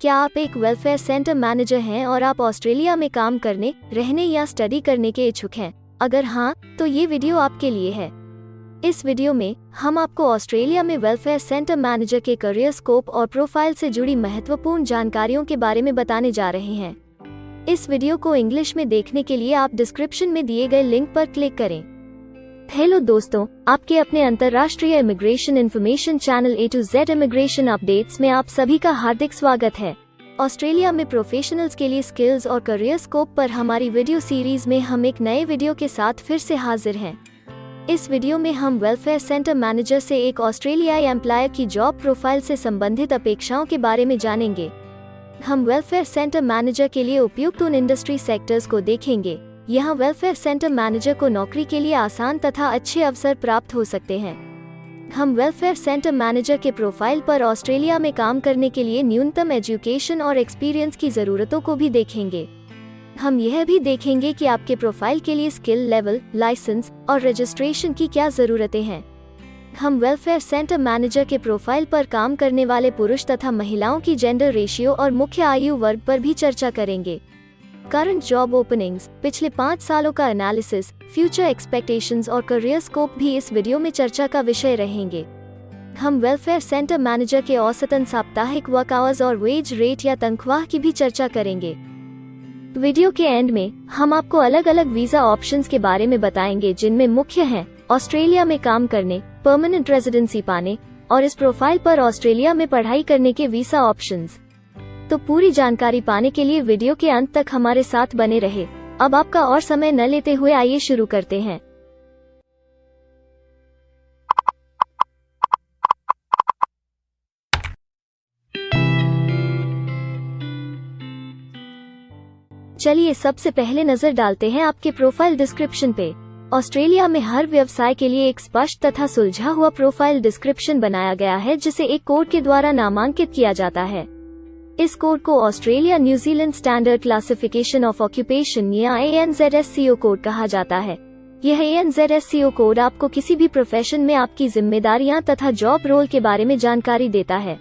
क्या आप एक वेलफेयर सेंटर मैनेजर हैं और आप ऑस्ट्रेलिया में काम करने, रहने या स्टडी करने के इच्छुक हैं? अगर हाँ, तो ये वीडियो आपके लिए है। इस वीडियो में हम आपको ऑस्ट्रेलिया में वेलफेयर सेंटर मैनेजर के करियर स्कोप और प्रोफाइल से जुड़ी महत्वपूर्ण जानकारियों के बारे में बताने जा रहे हैं। इस वीडियो को इंग्लिश में देखने के लिए आप डिस्क्रिप्शन में दिए गए लिंक पर क्लिक करें। हेलो दोस्तों, आपके अपने अंतर्राष्ट्रीय immigration information channel A to Z immigration updates में आप सभी का हार्दिक स्वागत है। ऑस्ट्रेलिया में प्रोफेशनल्स के लिए स्किल्स और करियर स्कोप पर हमारी वीडियो सीरीज में हम एक नए वीडियो के साथ फिर से हाजिर हैं। इस वीडियो में हम वेलफेयर सेंटर मैनेजर से एक ऑस्ट्रेलियाई एम्प्लॉयर की जॉब प्रोफाइल से संबंधित अपेक्षाओं के बारे में जानेंगे। हम वेलफेयर सेंटर मैनेजर के लिए उपयुक्त उन इंडस्ट्री सेक्टर्स को देखेंगे। यहाँ वेलफेयर सेंटर मैनेजर को नौकरी के लिए आसान तथा अच्छे अवसर प्राप्त हो सकते हैं। हम वेलफेयर सेंटर मैनेजर के प्रोफाइल पर ऑस्ट्रेलिया में काम करने के लिए न्यूनतम एजुकेशन और एक्सपीरियंस की ज़रूरतों को भी देखेंगे। हम यह भी देखेंगे कि आपके प्रोफाइल के लिए स्किल लेवल, लाइसेंस और रजिस्ट्रेशन की क्या ज़रूरतें हैं। हम वेलफेयर सेंटर मैनेजर के प्रोफाइल पर काम करने वाले पुरुष तथा महिलाओं की जेंडर रेशियो और मुख्य आयु वर्ग पर भी चर्चा करेंगे। करंट जॉब ओपनिंग्स, पिछले 5 सालों का एनालिसिस, फ्यूचर एक्सपेक्टेशंस और करियर स्कोप भी इस वीडियो में चर्चा का विषय रहेंगे। हम वेलफेयर सेंटर मैनेजर के औसतन साप्ताहिक वर्क आवर्स और वेज रेट या तनख्वाह की भी चर्चा करेंगे। वीडियो के एंड में हम आपको अलग अलग वीजा ऑप्शंस के बारे में बताएंगे, जिनमें मुख्य हैं ऑस्ट्रेलिया में काम करने, परमानेंट रेजिडेंसी पाने और इस प्रोफाइल पर ऑस्ट्रेलिया में पढ़ाई करने के वीजा ऑप्शंस। तो पूरी जानकारी पाने के लिए वीडियो के अंत तक हमारे साथ बने रहे। अब आपका और समय न लेते हुए आइए शुरू करते हैं। चलिए सबसे पहले नजर डालते हैं आपके प्रोफाइल डिस्क्रिप्शन पे। ऑस्ट्रेलिया में हर व्यवसाय के लिए एक स्पष्ट तथा सुलझा हुआ प्रोफाइल डिस्क्रिप्शन बनाया गया है, जिसे एक कोड के द्वारा नामांकित किया जाता है। इस कोड को Australia New Zealand standard classification of occupation या ANZSCO कोड कहा जाता है। यह ANZSCO कोड आपको किसी भी प्रोफेशन में आपकी जिम्मेदारियां तथा जॉब रोल के बारे में जानकारी देता है।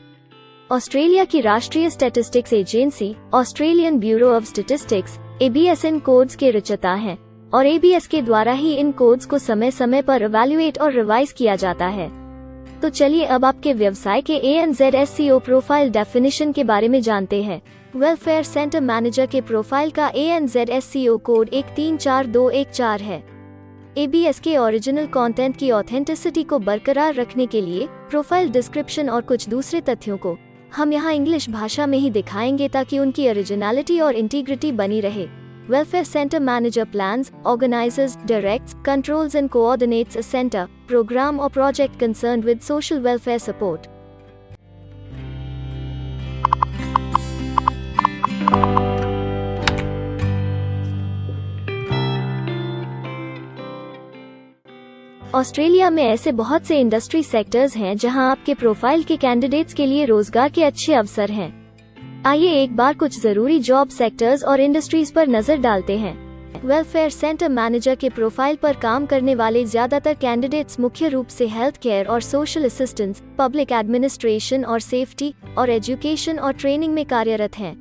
ऑस्ट्रेलिया की राष्ट्रीय statistics agency Australian bureau of statistics ABS in codes के रचयिता हैं और ABS के द्वारा ही इन कोड्स को समय समय पर इवैल्यूएट और रिवाइज किया जाता है। तो चलिए अब आपके व्यवसाय के ANZSCO प्रोफाइल डेफिनेशन के बारे में जानते हैं। वेलफेयर सेंटर मैनेजर के प्रोफाइल का ANZSCO कोड 134214 है। ABS के ओरिजिनल कंटेंट की ऑथेंटिसिटी को बरकरार रखने के लिए प्रोफाइल डिस्क्रिप्शन और कुछ दूसरे तथ्यों को हम यहाँ इंग्लिश भाषा में ही दिखाएंगे, ताकि उनकी ओरिजिनलिटी और इंटीग्रिटी बनी रहे। Welfare Center Manager plans, organizes, directs, controls and coordinates a center, program or project concerned with social welfare support. Australia में ऐसे बहुत से इंडस्ट्री सेक्टर्स हैं जहां आपके प्रोफाइल के कैंडिडेट्स के लिए रोजगार के अच्छे अवसर हैं। आइए एक बार कुछ जरूरी जॉब सेक्टर्स और इंडस्ट्रीज पर नजर डालते हैं। वेलफेयर सेंटर मैनेजर के प्रोफाइल पर काम करने वाले ज्यादातर कैंडिडेट्स मुख्य रूप से हेल्थ केयर और सोशल असिस्टेंस, पब्लिक एडमिनिस्ट्रेशन और सेफ्टी और एजुकेशन और ट्रेनिंग में कार्यरत हैं।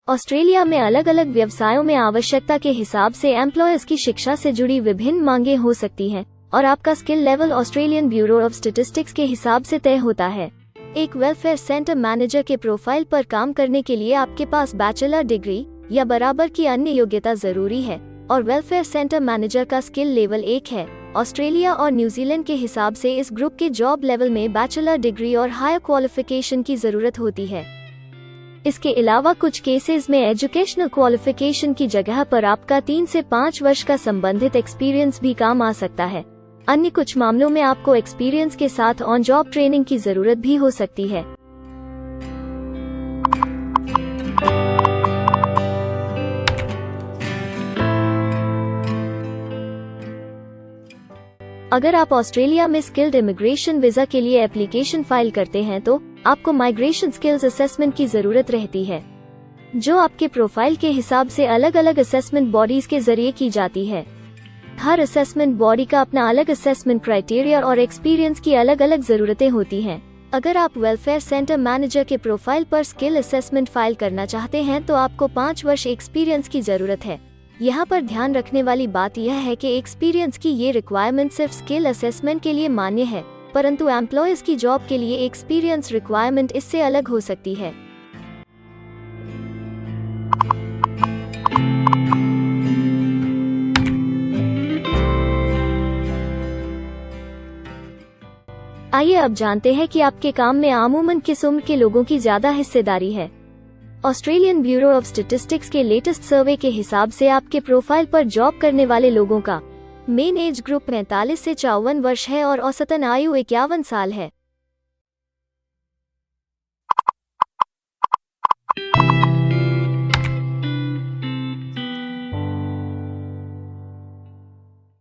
ऑस्ट्रेलिया में अलग अलग व्यवसायों में आवश्यकता के हिसाब से एम्प्लॉयर्स की शिक्षा से जुड़ी विभिन्न मांगें हो सकती हैं और आपका skill level Australian bureau of statistics के हिसाब से तय होता है। एक वेलफेयर सेंटर मैनेजर के प्रोफाइल पर काम करने के लिए आपके पास बैचलर डिग्री या बराबर की अन्य योग्यता जरूरी है और वेलफेयर सेंटर मैनेजर का स्किल लेवल 1 है। ऑस्ट्रेलिया और न्यूजीलैंड के हिसाब से इस ग्रुप के जॉब लेवल में बैचलर डिग्री और हायर क्वालिफिकेशन की जरूरत होती है। इसके अलावा कुछ केसेस में एजुकेशनल क्वालिफिकेशन की जगह पर आपका 3 से 5 वर्ष का संबंधित एक्सपीरियंस भी काम आ सकता है। अन्य कुछ मामलों में आपको एक्सपीरियंस के साथ ऑन जॉब ट्रेनिंग की जरूरत भी हो सकती है। अगर आप ऑस्ट्रेलिया में स्किल्ड इमिग्रेशन वीजा के लिए एप्लीकेशन फाइल करते हैं तो आपको माइग्रेशन स्किल्स असेसमेंट की जरूरत रहती है। जो आपके प्रोफाइल के हिसाब से अलग अलग असेसमेंट बॉडीज के जरिए की जाती है। हर असेसमेंट बॉडी का अपना अलग असेसमेंट क्राइटेरिया और एक्सपीरियंस की अलग अलग जरूरतें होती हैं। अगर आप वेलफेयर सेंटर मैनेजर के प्रोफाइल पर स्किल असेसमेंट फाइल करना चाहते हैं तो आपको 5 वर्ष एक्सपीरियंस की जरूरत है। यहाँ पर ध्यान रखने वाली बात यह है कि एक्सपीरियंस की ये रिक्वायरमेंट सिर्फ स्किल असेसमेंट के लिए मान्य है, परंतु एम्प्लॉयज की जॉब के लिए एक्सपीरियंस रिक्वायरमेंट इससे अलग हो सकती है। आइए अब जानते हैं कि आपके काम में आमूमन किस उम्र के लोगों की ज्यादा हिस्सेदारी है। ऑस्ट्रेलियन ब्यूरो ऑफ स्टैटिस्टिक्स के लेटेस्ट सर्वे के हिसाब से आपके प्रोफाइल पर जॉब करने वाले लोगों का मेन एज ग्रुप 45 से 54 वर्ष है और औसतन आयु 51 साल है।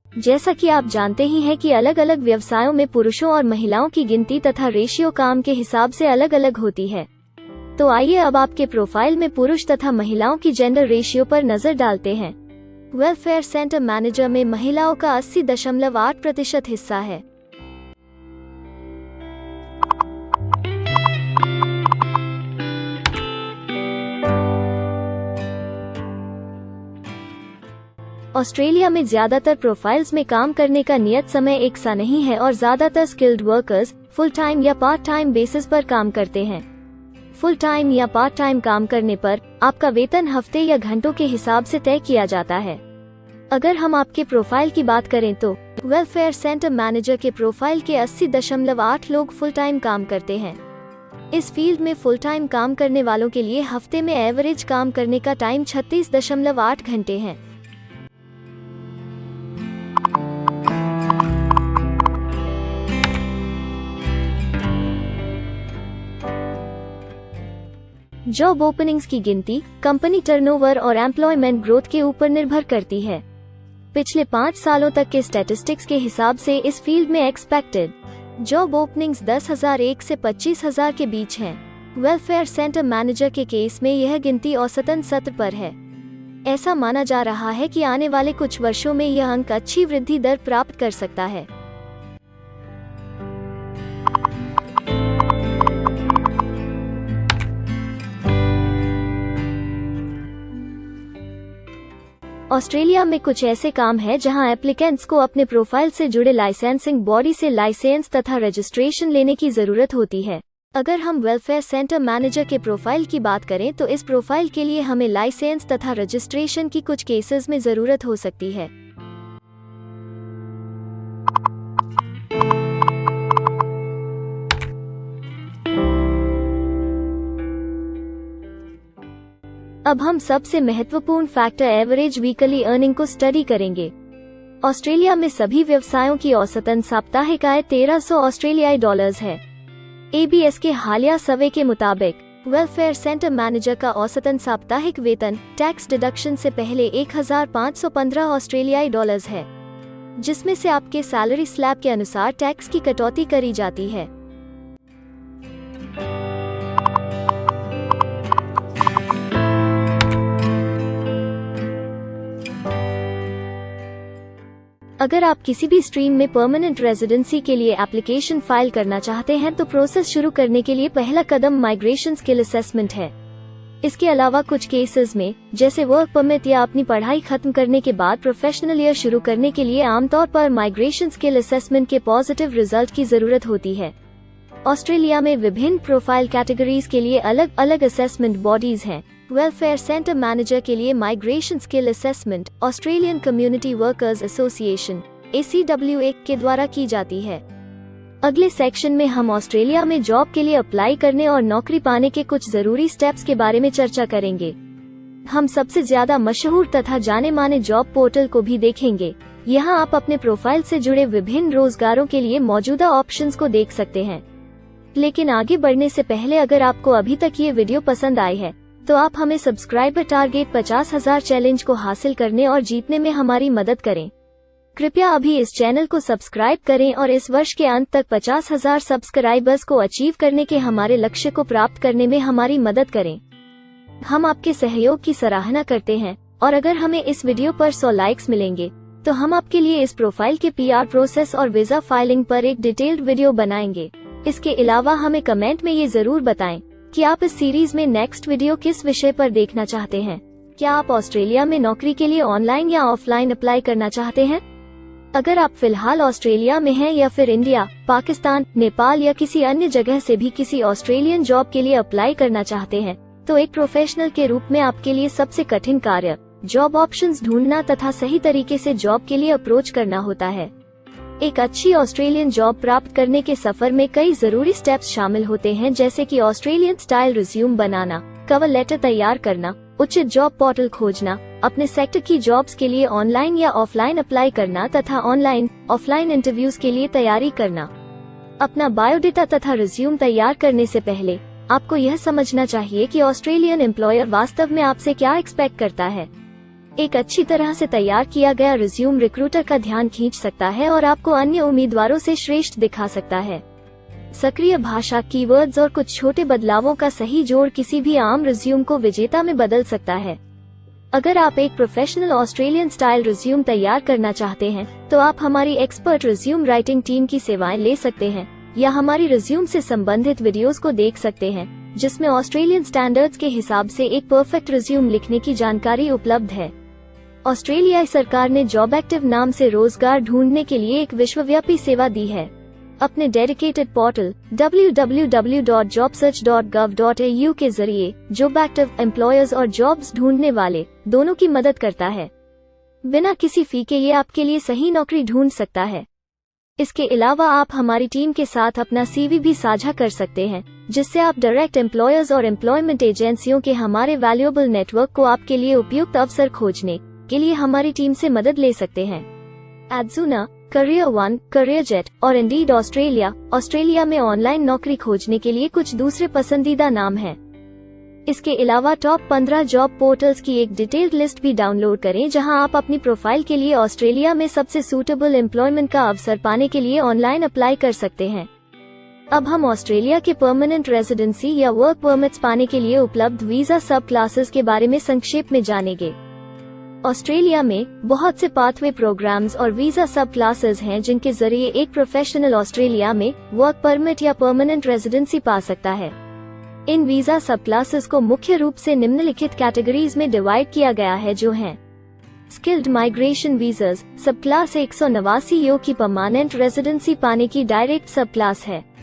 जैसा कि आप जानते ही हैं कि अलग अलग व्यवसायों में पुरुषों और महिलाओं की गिनती तथा रेशियो काम के हिसाब से अलग अलग होती है। तो आइए अब आपके प्रोफाइल में पुरुष तथा महिलाओं की जेंडर रेशियो पर नजर डालते हैं। वेलफेयर सेंटर मैनेजर में महिलाओं का 80.8% हिस्सा है। ऑस्ट्रेलिया में ज्यादातर प्रोफाइल्स में काम करने का नियत समय एक सा नहीं है और ज्यादातर स्किल्ड वर्कर्स फुल टाइम या पार्ट टाइम बेसिस पर काम करते हैं। फुल टाइम या पार्ट टाइम काम करने पर आपका वेतन हफ्ते या घंटों के हिसाब से तय किया जाता है। अगर हम आपके प्रोफाइल की बात करें तो वेलफेयर सेंटर मैनेजर के प्रोफाइल के 80.8 लोग फुल टाइम काम करते हैं। इस फील्ड में फुल टाइम काम करने वालों के लिए हफ्ते में एवरेज काम करने का टाइम 36.8 घंटे है। जॉब ओपनिंग्स की गिनती कंपनी टर्नओवर और एम्प्लॉयमेंट ग्रोथ के ऊपर निर्भर करती है। पिछले 5 सालों तक के स्टैटिस्टिक्स के हिसाब से इस फील्ड में एक्सपेक्टेड जॉब ओपनिंग्स 10,001 से 25,000 के बीच हैं। वेलफेयर सेंटर मैनेजर के केस में यह गिनती औसतन 70 पर है। ऐसा माना जा रहा है कि आने वाले कुछ वर्षों में यह अंक अच्छी वृद्धि दर प्राप्त कर सकता है। ऑस्ट्रेलिया में कुछ ऐसे काम हैं जहां एप्लीकेंट्स को अपने प्रोफाइल से जुड़े लाइसेंसिंग बॉडी से लाइसेंस तथा रजिस्ट्रेशन लेने की जरूरत होती है। अगर हम वेलफेयर सेंटर मैनेजर के प्रोफाइल की बात करें तो इस प्रोफाइल के लिए हमें लाइसेंस तथा रजिस्ट्रेशन की कुछ केसेस में जरूरत हो सकती है। अब हम सबसे महत्वपूर्ण फैक्टर एवरेज वीकली अर्निंग को स्टडी करेंगे। ऑस्ट्रेलिया में सभी व्यवसायों की औसतन साप्ताहिक आय 1300 ऑस्ट्रेलियाई डॉलर्स है। ABS के हालिया सर्वे के मुताबिक वेलफेयर सेंटर मैनेजर का औसतन साप्ताहिक वेतन टैक्स डिडक्शन से पहले 1515 ऑस्ट्रेलियाई डॉलर्स है, जिसमें से आपके सैलरी स्लैब के अनुसार टैक्स की कटौती करी जाती है। अगर आप किसी भी स्ट्रीम में परमानेंट रेजिडेंसी के लिए एप्लीकेशन फाइल करना चाहते हैं तो प्रोसेस शुरू करने के लिए पहला कदम माइग्रेशन स्किल असेसमेंट है। इसके अलावा कुछ केसेस में जैसे वर्क परमिट या अपनी पढ़ाई खत्म करने के बाद प्रोफेशनल ईयर शुरू करने के लिए आमतौर पर माइग्रेशन स्किल असेसमेंट के पॉजिटिव रिजल्ट की जरूरत होती है। ऑस्ट्रेलिया में विभिन्न प्रोफाइल कैटेगरीज के लिए अलग अलग असेसमेंट बॉडीज हैं। वेलफेयर सेंटर मैनेजर के लिए migration skill assessment Australian community workers association ACWA के द्वारा की जाती है। अगले सेक्शन में हम ऑस्ट्रेलिया में जॉब के लिए अप्लाई करने और नौकरी पाने के कुछ जरूरी स्टेप्स के बारे में चर्चा करेंगे। हम सबसे ज्यादा मशहूर तथा जाने माने जॉब पोर्टल को भी देखेंगे। यहाँ आप अपने प्रोफाइल से जुड़े विभिन्न रोजगारों के लिए मौजूदा ऑप्शंस को देख सकते हैं। लेकिन आगे बढ़ने से पहले अगर आपको अभी तक ये वीडियो पसंद आई है तो आप हमें सब्सक्राइबर टारगेट 50,000 चैलेंज को हासिल करने और जीतने में हमारी मदद करें। कृपया अभी इस चैनल को सब्सक्राइब करें और इस वर्ष के अंत तक 50,000 सब्सक्राइबर्स को अचीव करने के हमारे लक्ष्य को प्राप्त करने में हमारी मदद करें। हम आपके सहयोग की सराहना करते हैं और अगर हमें इस वीडियो पर 100 लाइक्स मिलेंगे तो हम आपके लिए इस प्रोफाइल के PR प्रोसेस और वीजा फाइलिंग पर एक डिटेल्ड वीडियो बनाएंगे। इसके अलावा हमें कमेंट में ये जरूर बताएं कि आप इस सीरीज में नेक्स्ट वीडियो किस विषय पर देखना चाहते हैं। क्या आप ऑस्ट्रेलिया में नौकरी के लिए ऑनलाइन या ऑफलाइन अप्लाई करना चाहते हैं? अगर आप फिलहाल ऑस्ट्रेलिया में हैं या फिर इंडिया, पाकिस्तान, नेपाल या किसी अन्य जगह से भी किसी ऑस्ट्रेलियन जॉब के लिए अप्लाई करना चाहते हैं, तो एक प्रोफेशनल के रूप में आपके लिए सबसे कठिन कार्य जॉब ऑप्शंस ढूंढना तथा सही तरीके से जॉब के लिए अप्रोच करना होता है। एक अच्छी ऑस्ट्रेलियन जॉब प्राप्त करने के सफर में कई जरूरी स्टेप्स शामिल होते हैं, जैसे कि ऑस्ट्रेलियन स्टाइल रिज्यूम बनाना, कवर लेटर तैयार करना, उचित जॉब पोर्टल खोजना, अपने सेक्टर की जॉब्स के लिए ऑनलाइन या ऑफलाइन अप्लाई करना तथा ऑनलाइन ऑफलाइन इंटरव्यूज के लिए तैयारी करना। अपना बायोडेटा तथा रिज्यूम तैयार करने से पहले आपको यह समझना चाहिए कि ऑस्ट्रेलियन एम्प्लॉयर वास्तव में आपसे क्या एक्सपेक्ट करता है। एक अच्छी तरह से तैयार किया गया रिज्यूम रिक्रूटर का ध्यान खींच सकता है और आपको अन्य उम्मीदवारों से श्रेष्ठ दिखा सकता है। सक्रिय भाषा, कीवर्ड्स और कुछ छोटे बदलावों का सही जोड़ किसी भी आम रिज्यूम को विजेता में बदल सकता है। अगर आप एक प्रोफेशनल ऑस्ट्रेलियन स्टाइल रिज्यूम तैयार करना चाहते हैं, तो आप हमारी एक्सपर्ट रिज्यूम राइटिंग टीम की सेवाएं ले सकते हैं या हमारी रिज्यूम से संबंधित वीडियोस को देख सकते हैं, जिसमें ऑस्ट्रेलियन स्टैंडर्ड्स के हिसाब से एक परफेक्ट रिज्यूम लिखने की जानकारी उपलब्ध है। ऑस्ट्रेलियाई सरकार ने जॉब एक्टिव नाम से रोजगार ढूंढने के लिए एक विश्वव्यापी सेवा दी है। अपने डेडिकेटेड पोर्टल www.jobsearch.gov.au के जरिए जॉब एक्टिव एम्प्लॉयर्स और जॉब्स ढूंढने वाले दोनों की मदद करता है। बिना किसी फी के ये आपके लिए सही नौकरी ढूंढ सकता है। इसके अलावा आप हमारी टीम के साथ अपना CV भी साझा कर सकते हैं, जिससे आप डायरेक्ट एम्प्लॉयर्स और एम्प्लॉयमेंट एजेंसियों के हमारे वैल्यूएबल नेटवर्क को आपके लिए उपयुक्त अवसर खोजने के लिए हमारी टीम से मदद ले सकते हैं। एडजुना, करियर वन, करियरजेट और इंडीड ऑस्ट्रेलिया में ऑनलाइन नौकरी खोजने के लिए कुछ दूसरे पसंदीदा नाम हैं। इसके अलावा टॉप 15 जॉब पोर्टल्स की एक डिटेल्ड लिस्ट भी डाउनलोड करें, जहां आप अपनी प्रोफाइल के लिए ऑस्ट्रेलिया में सबसे सूटेबल एम्प्लॉयमेंट का अवसर पाने के लिए ऑनलाइन अप्लाई कर सकते हैं। अब हम ऑस्ट्रेलिया के परमानेंट रेजिडेंसी या वर्क परमिट्स पाने के लिए उपलब्ध वीजा सब क्लासेस के बारे में संक्षेप में जानेंगे। ऑस्ट्रेलिया में बहुत से पाथवे प्रोग्राम्स और वीजा सब क्लासेस हैं, जिनके जरिए एक प्रोफेशनल ऑस्ट्रेलिया में वर्क परमिट या परमानेंट रेजिडेंसी पा सकता है। इन वीजा सब क्लासेस को मुख्य रूप से निम्नलिखित कैटेगरीज में डिवाइड किया गया है, जो हैं स्किल्ड माइग्रेशन वीजास सब क्लास 189 यो की परमानेंट रेजिडेंसी पाने की डायरेक्ट सब क्लास है।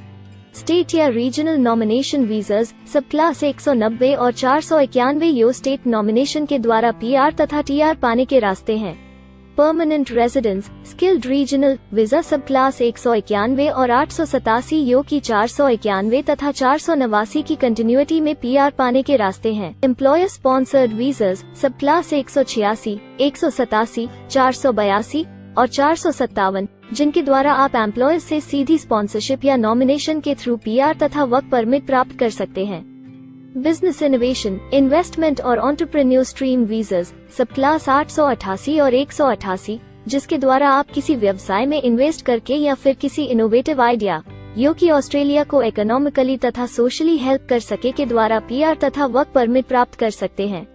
स्टेट या रीजनल नॉमिनेशन वीजास सब क्लास 190 और 491 यो स्टेट नॉमिनेशन के द्वारा PR तथा TR पाने के रास्ते हैं। Permanent residence skilled regional visa सब क्लास 191 और 887 यो की 491 तथा 489 की कंटिन्यूटी में PR पाने के रास्ते हैं। एम्प्लॉयर स्पॉन्सर्ड वीजास सब क्लास 186, 187, 482 और 457, जिनके द्वारा आप एम्प्लॉयर से सीधी स्पॉन्सरशिप या नॉमिनेशन के थ्रू PR तथा वर्क परमिट प्राप्त कर सकते हैं। बिजनेस इनोवेशन, इन्वेस्टमेंट और एंटरप्रेन्योर स्ट्रीम वीजास सब क्लास 888 और 188, जिसके द्वारा आप किसी व्यवसाय में इन्वेस्ट करके या फिर किसी इनोवेटिव आइडिया यो कि ऑस्ट्रेलिया को इकोनॉमिकली तथा सोशली हेल्प कर सके के द्वारा PR तथा वर्क परमिट प्राप्त कर सकते हैं।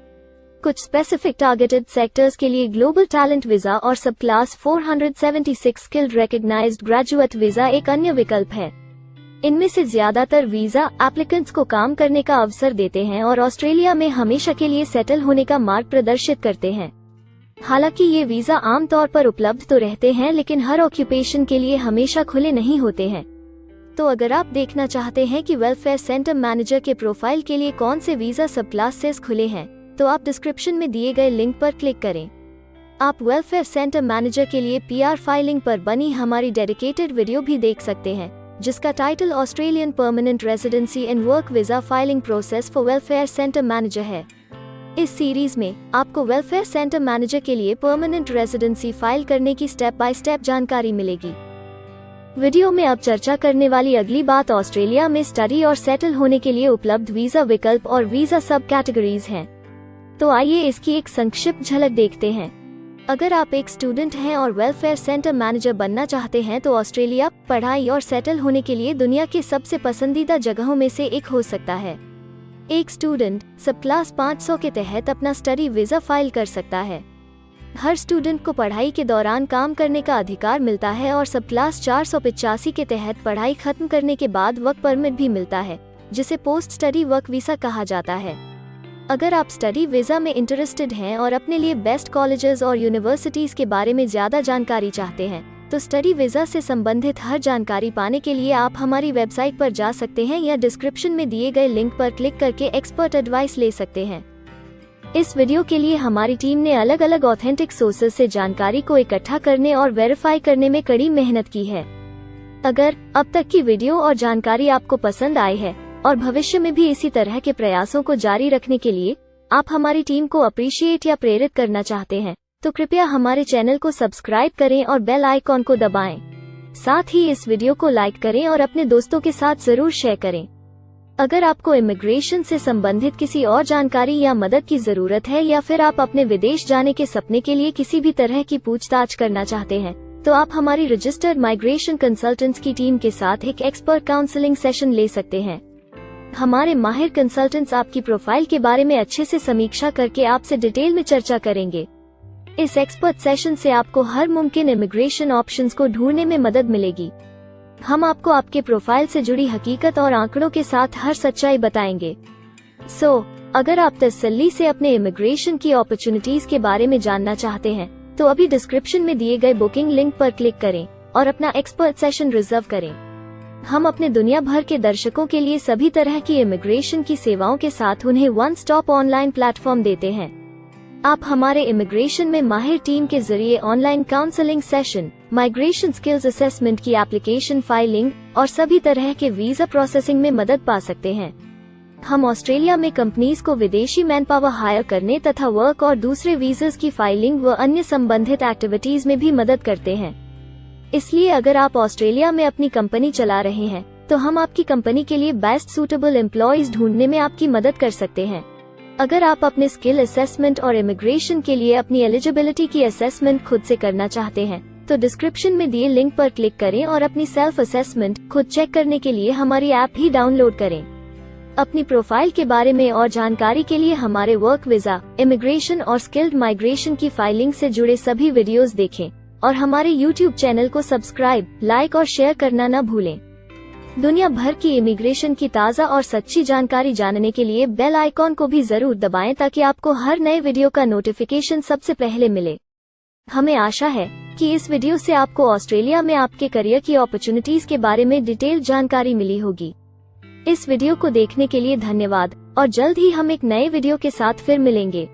कुछ स्पेसिफिक टारगेटेड सेक्टर्स के लिए ग्लोबल टैलेंट वीजा और subclass 476 skilled recognised graduate visa एक अन्य विकल्प है। इनमें से ज्यादातर वीजा एप्लीकेंट्स को काम करने का अवसर देते हैं और ऑस्ट्रेलिया में हमेशा के लिए सेटल होने का मार्ग प्रदर्शित करते हैं। हालांकि ये वीजा आमतौर पर उपलब्ध तो रहते हैं, लेकिन हर ऑक्यूपेशन के लिए हमेशा खुले नहीं होते हैं। तो अगर आप देखना चाहते हैं कि वेलफेयर सेंटर मैनेजर के प्रोफाइल के लिए कौन से वीजा सब क्लासेस खुले हैं, तो आप डिस्क्रिप्शन में दिए गए लिंक पर क्लिक करें। आप वेलफेयर सेंटर मैनेजर के लिए PR फाइलिंग पर बनी हमारी डेडिकेटेड वीडियो भी देख सकते हैं, जिसका title Australian permanent residency and work visa filing process for welfare centre manager है। इस सीरीज में आपको वेलफेयर सेंटर मैनेजर के लिए परमानेंट रेजिडेंसी फाइल करने की स्टेप बाय स्टेप जानकारी मिलेगी। वीडियो में अब चर्चा करने वाली अगली बात ऑस्ट्रेलिया में स्टडी और सेटल होने के लिए उपलब्ध वीजा विकल्प और वीजा सब कैटेगरीज हैं। तो आइए इसकी एक संक्षिप्त झलक देखते हैं। अगर आप एक स्टूडेंट हैं और वेलफेयर सेंटर मैनेजर बनना चाहते हैं, तो ऑस्ट्रेलिया पढ़ाई और सेटल होने के लिए दुनिया के सबसे पसंदीदा जगहों में से एक हो सकता है। एक स्टूडेंट सब क्लास 500 के तहत अपना स्टडी वीज़ा फाइल कर सकता है। हर स्टूडेंट को पढ़ाई के दौरान काम करने का अधिकार मिलता है और सब क्लास 485 के तहत पढ़ाई खत्म करने के बाद वर्क परमिट भी मिलता है, जिसे पोस्ट स्टडी वर्क वीज़ा कहा जाता है। अगर आप स्टडी वीज़ा में इंटरेस्टेड हैं और अपने लिए बेस्ट कॉलेजेस और यूनिवर्सिटीज़ के बारे में ज़्यादा जानकारी चाहते हैं, तो स्टडी वीज़ा से संबंधित हर जानकारी पाने के लिए आप हमारी वेबसाइट पर जा सकते हैं या डिस्क्रिप्शन में दिए गए लिंक पर क्लिक करके एक्सपर्ट एडवाइस ले सकते हैं। इस वीडियो के लिए हमारी टीम ने अलग अलग ऑथेंटिक सोर्सेज से जानकारी को इकट्ठा करने और वेरीफाई करने में कड़ी मेहनत की है। अगर अब तक की वीडियो और जानकारी आपको पसंद आई है और भविष्य में भी इसी तरह के प्रयासों को जारी रखने के लिए आप हमारी टीम को अप्रिशिएट या प्रेरित करना चाहते हैं, तो कृपया हमारे चैनल को सब्सक्राइब करें और बेल आइकॉन को दबाएं। साथ ही इस वीडियो को लाइक करें और अपने दोस्तों के साथ जरूर शेयर करें। अगर आपको इमिग्रेशन से संबंधित किसी और जानकारी या मदद की जरूरत है या फिर आप अपने विदेश जाने के सपने के लिए किसी भी तरह की पूछताछ करना चाहते हैं, तो आप हमारी रजिस्टर्ड माइग्रेशन कंसल्टेंट्स की टीम के साथ एक एक्सपर्ट काउंसलिंग सेशन ले सकते हैं। हमारे माहिर कंसल्टेंट्स आपकी प्रोफाइल के बारे में अच्छे से समीक्षा करके आपसे डिटेल में चर्चा करेंगे। इस एक्सपर्ट सेशन से आपको हर मुमकिन इमिग्रेशन ऑप्शंस को ढूंढने में मदद मिलेगी। हम आपको आपके प्रोफाइल से जुड़ी हकीकत और आंकड़ों के साथ हर सच्चाई बताएंगे। अगर आप तसल्ली से अपने इमिग्रेशन की अपॉर्चुनिटीज के बारे में जानना चाहते हैं, तो अभी डिस्क्रिप्शन में दिए गए बुकिंग लिंक पर क्लिक करें और अपना एक्सपर्ट सेशन रिजर्व करें। हम अपने दुनिया भर के दर्शकों के लिए सभी तरह की इमिग्रेशन की सेवाओं के साथ उन्हें वन स्टॉप ऑनलाइन प्लेटफॉर्म देते हैं। आप हमारे इमिग्रेशन में माहिर टीम के जरिए online counselling session, migration skills assessment की एप्लीकेशन फाइलिंग और सभी तरह के वीजा प्रोसेसिंग में मदद पा सकते हैं। हम ऑस्ट्रेलिया में कंपनीज को विदेशी मैनपावर हायर करने तथा वर्क और दूसरे वीजास की फाइलिंग व अन्य संबंधित एक्टिविटीज में भी मदद करते हैं। इसलिए अगर आप ऑस्ट्रेलिया में अपनी कंपनी चला रहे हैं, तो हम आपकी कंपनी के लिए बेस्ट सूटेबल एम्प्लॉयज ढूंढने में आपकी मदद कर सकते हैं। अगर आप अपने स्किल असेसमेंट और इमिग्रेशन के लिए अपनी एलिजिबिलिटी की असेसमेंट खुद से करना चाहते हैं, तो डिस्क्रिप्शन में दिए लिंक पर क्लिक करें और अपनी सेल्फ असेसमेंट खुद चेक करने के लिए हमारी ऐप ही डाउनलोड करें। अपनी प्रोफाइल के बारे में और जानकारी के लिए हमारे वर्क वीजा, इमिग्रेशन और स्किल्ड माइग्रेशन की फाइलिंग से जुड़े सभी वीडियोस देखें और हमारे YouTube चैनल को सब्सक्राइब, लाइक और शेयर करना न भूलें। दुनिया भर की इमिग्रेशन की ताज़ा और सच्ची जानकारी जानने के लिए बेल आइकॉन को भी जरूर दबाएं ताकि आपको हर नए वीडियो का नोटिफिकेशन सबसे पहले मिले। हमें आशा है कि इस वीडियो से आपको ऑस्ट्रेलिया में आपके करियर की अपॉर्चुनिटीज के बारे में डिटेल जानकारी मिली होगी। इस वीडियो को देखने के लिए धन्यवाद और जल्द ही हम एक नए वीडियो के साथ फिर मिलेंगे।